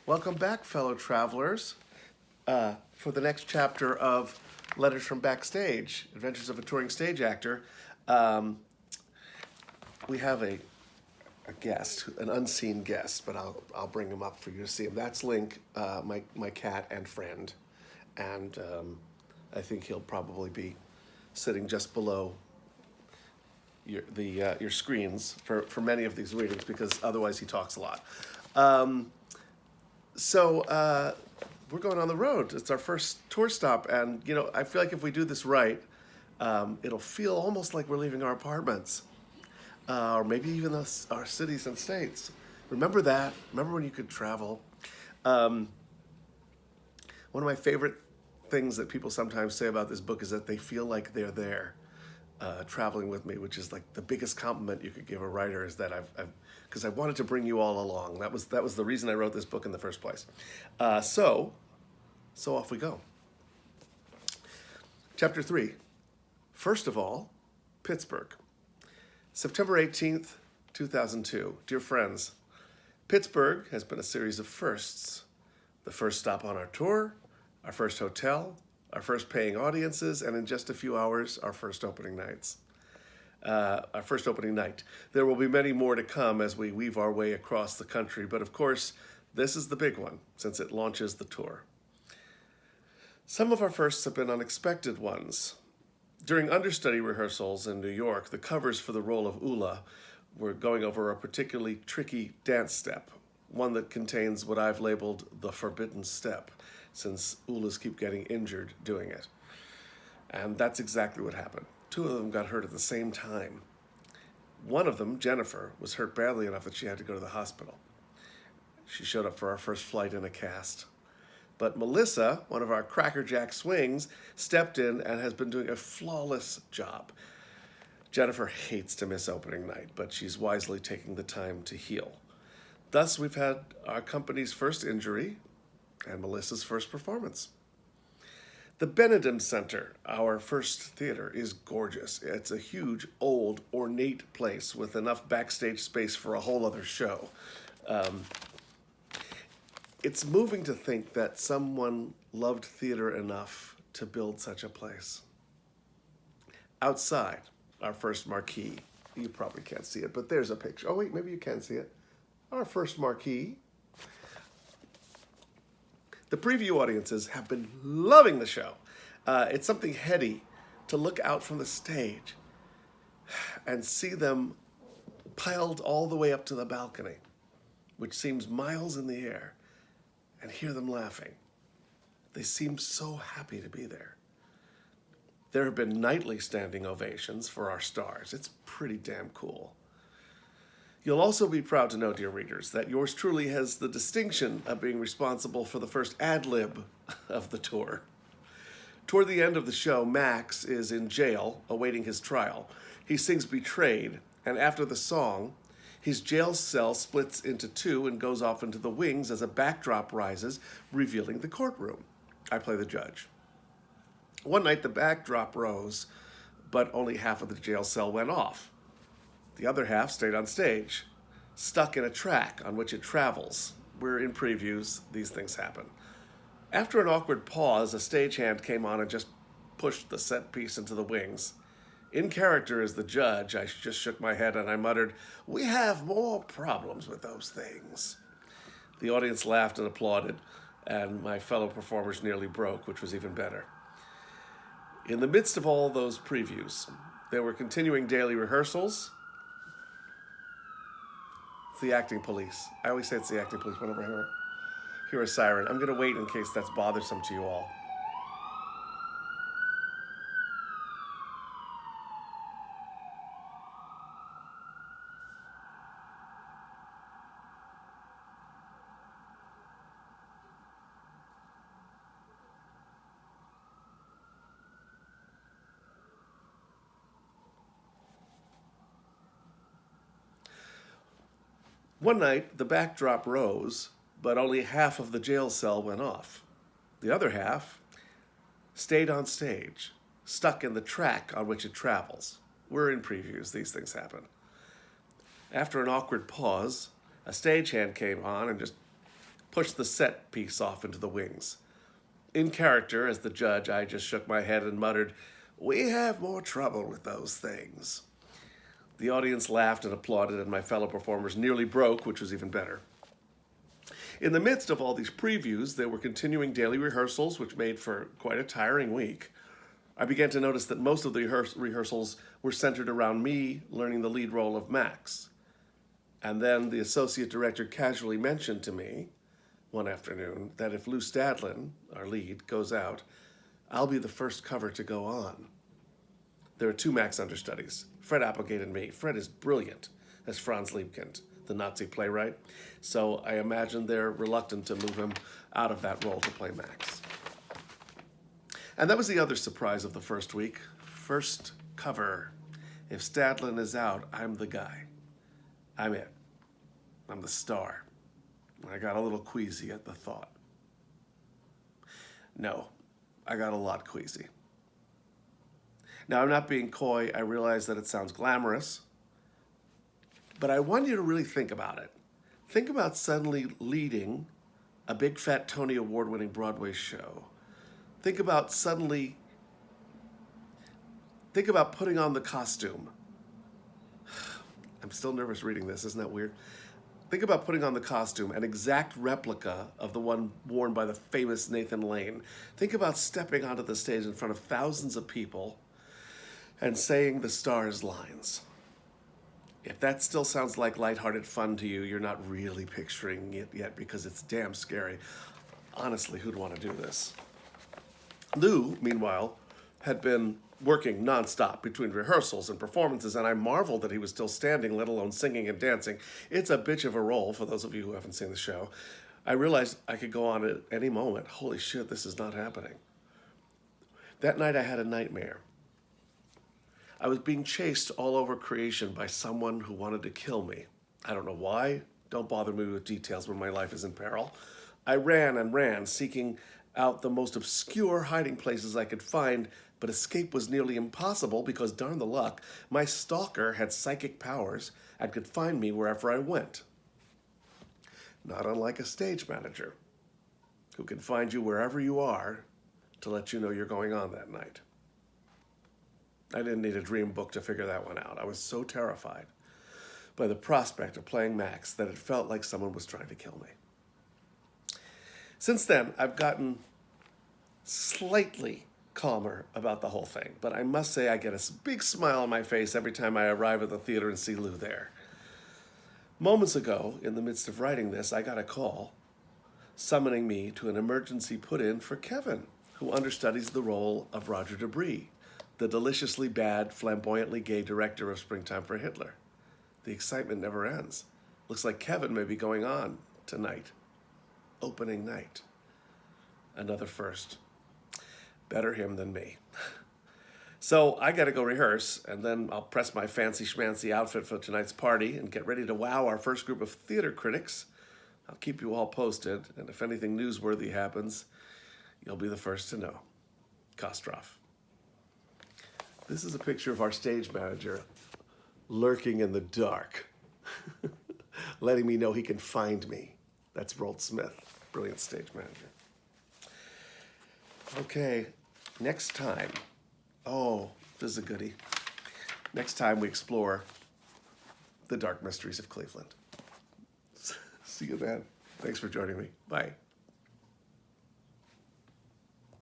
Welcome back, fellow travelers, for the next chapter of Letters from Backstage, Adventures of a Touring Stage Actor. We have a guest, an unseen guest, but I'll bring him up for you to see him. That's Link, my cat and friend, and I think he'll probably be sitting just below your screens for many of these readings, because otherwise he talks a lot. So we're going on the road. It's our first tour stop, and I feel like if we do this right, it'll feel almost like we're leaving our apartments, or maybe even our cities and states. Remember that? Remember when you could travel? One of my favorite things that people sometimes say about this book is that they feel like they're there, traveling with me, which is like the biggest compliment you could give a writer, is that because I wanted to bring you all along. That was the reason I wrote this book in the first place. So off we go. Chapter 3. First of all, Pittsburgh. September 18th, 2002. Dear friends, Pittsburgh has been a series of firsts. The first stop on our tour, our first hotel, our first paying audiences, and in just a few hours, our first opening nights. Our first opening night. There will be many more to come as we weave our way across the country, but of course, this is the big one, since it launches the tour. Some of our firsts have been unexpected ones. During understudy rehearsals in New York, the covers for the role of Ula were going over a particularly tricky dance step, one that contains what I've labeled the forbidden step, since Ulas keep getting injured doing it. And that's exactly what happened. Two of them got hurt at the same time. One of them, Jennifer, was hurt badly enough that she had to go to the hospital. She showed up for our first flight in a cast. But Melissa, one of our crackerjack swings, stepped in and has been doing a flawless job. Jennifer hates to miss opening night, but she's wisely taking the time to heal. Thus, we've had our company's first injury and Melissa's first performance. The Benedum Center, our first theater, is gorgeous. It's a huge, old, ornate place with enough backstage space for a whole other show. It's moving to think that someone loved theater enough to build such a place. Outside, our first marquee. You probably can't see it, but there's a picture. Oh, wait, maybe you can see it. Our first marquee. The preview audiences have been loving the show. It's something heady to look out from the stage and see them piled all the way up to the balcony, which seems miles in the air, and hear them laughing. They seem so happy to be there. There have been nightly standing ovations for our stars. It's pretty damn cool. You'll also be proud to know, dear readers, that yours truly has the distinction of being responsible for the first ad-lib of the tour. Toward the end of the show, Max is in jail awaiting his trial. He sings Betrayed, and after the song, his jail cell splits into two and goes off into the wings as a backdrop rises, revealing the courtroom. I play the judge. One night, the backdrop rose, but only half of the jail cell went off. The other half stayed on stage, stuck in a track on which it travels. We're in previews. These things happen. After an awkward pause, a stagehand came on and just pushed the set piece into the wings. In character as the judge, I just shook my head and I muttered, "We have more problems with those things." The audience laughed and applauded, and my fellow performers nearly broke, which was even better. In the midst of all those previews, there were continuing daily rehearsals. It's the acting police. I always say it's the acting police whenever I hear a siren. I'm going to wait in case that's bothersome to you all. One night, the backdrop rose, but only half of the jail cell went off. The other half stayed on stage, stuck in the track on which it travels. We're in previews. These things happen. After an awkward pause, a stagehand came on and just pushed the set piece off into the wings. In character, as the judge, I just shook my head and muttered, "We have more trouble with those things." The audience laughed and applauded, and my fellow performers nearly broke, which was even better. In the midst of all these previews, there were continuing daily rehearsals, which made for quite a tiring week. I began to notice that most of the rehearsals were centered around me learning the lead role of Max. And then the associate director casually mentioned to me one afternoon that if Lou Stadlin, our lead, goes out, I'll be the first cover to go on. There are 2 Max understudies, Fred Applegate and me. Fred is brilliant as Franz Liebkind, the Nazi playwright, so I imagine they're reluctant to move him out of that role to play Max. And that was the other surprise of the first week. First cover. If Stadlin is out, I'm the guy. I'm it. I'm the star. I got a little queasy at the thought. No, I got a lot queasy. Now, I'm not being coy. I realize that it sounds glamorous, but I want you to really think about it. Think about suddenly leading a big fat Tony Award-winning Broadway show. Think about putting on the costume. I'm still nervous reading this, isn't that weird? Think about putting on the costume, an exact replica of the one worn by the famous Nathan Lane. Think about stepping onto the stage in front of thousands of people and saying the star's lines. If that still sounds like lighthearted fun to you, you're not really picturing it yet because it's damn scary. Honestly, who'd want to do this? Lou, meanwhile, had been working nonstop between rehearsals and performances, and I marveled that he was still standing, let alone singing and dancing. It's a bitch of a role, for those of you who haven't seen the show. I realized I could go on at any moment. Holy shit, this is not happening. That night I had a nightmare. I was being chased all over creation by someone who wanted to kill me. I don't know why. Don't bother me with details when my life is in peril. I ran and ran, seeking out the most obscure hiding places I could find, but escape was nearly impossible because, darn the luck, my stalker had psychic powers and could find me wherever I went. Not unlike a stage manager, who can find you wherever you are to let you know you're going on that night. I didn't need a dream book to figure that one out. I was so terrified by the prospect of playing Max that it felt like someone was trying to kill me. Since then, I've gotten slightly calmer about the whole thing, but I must say I get a big smile on my face every time I arrive at the theater and see Lou there. Moments ago, in the midst of writing this, I got a call summoning me to an emergency put-in for Kevin, who understudies the role of Roger Debris, the deliciously bad, flamboyantly gay director of Springtime for Hitler. The excitement never ends. Looks like Kevin may be going on tonight. Opening night. Another first. Better him than me. So I gotta go rehearse, and then I'll press my fancy schmancy outfit for tonight's party and get ready to wow our first group of theater critics. I'll keep you all posted, and if anything newsworthy happens, you'll be the first to know. Kostroff. This is a picture of our stage manager lurking in the dark, letting me know he can find me. That's Rold Smith, brilliant stage manager. Okay, next time, this is a goodie. Next time we explore the dark mysteries of Cleveland. See you then. Thanks for joining me. Bye.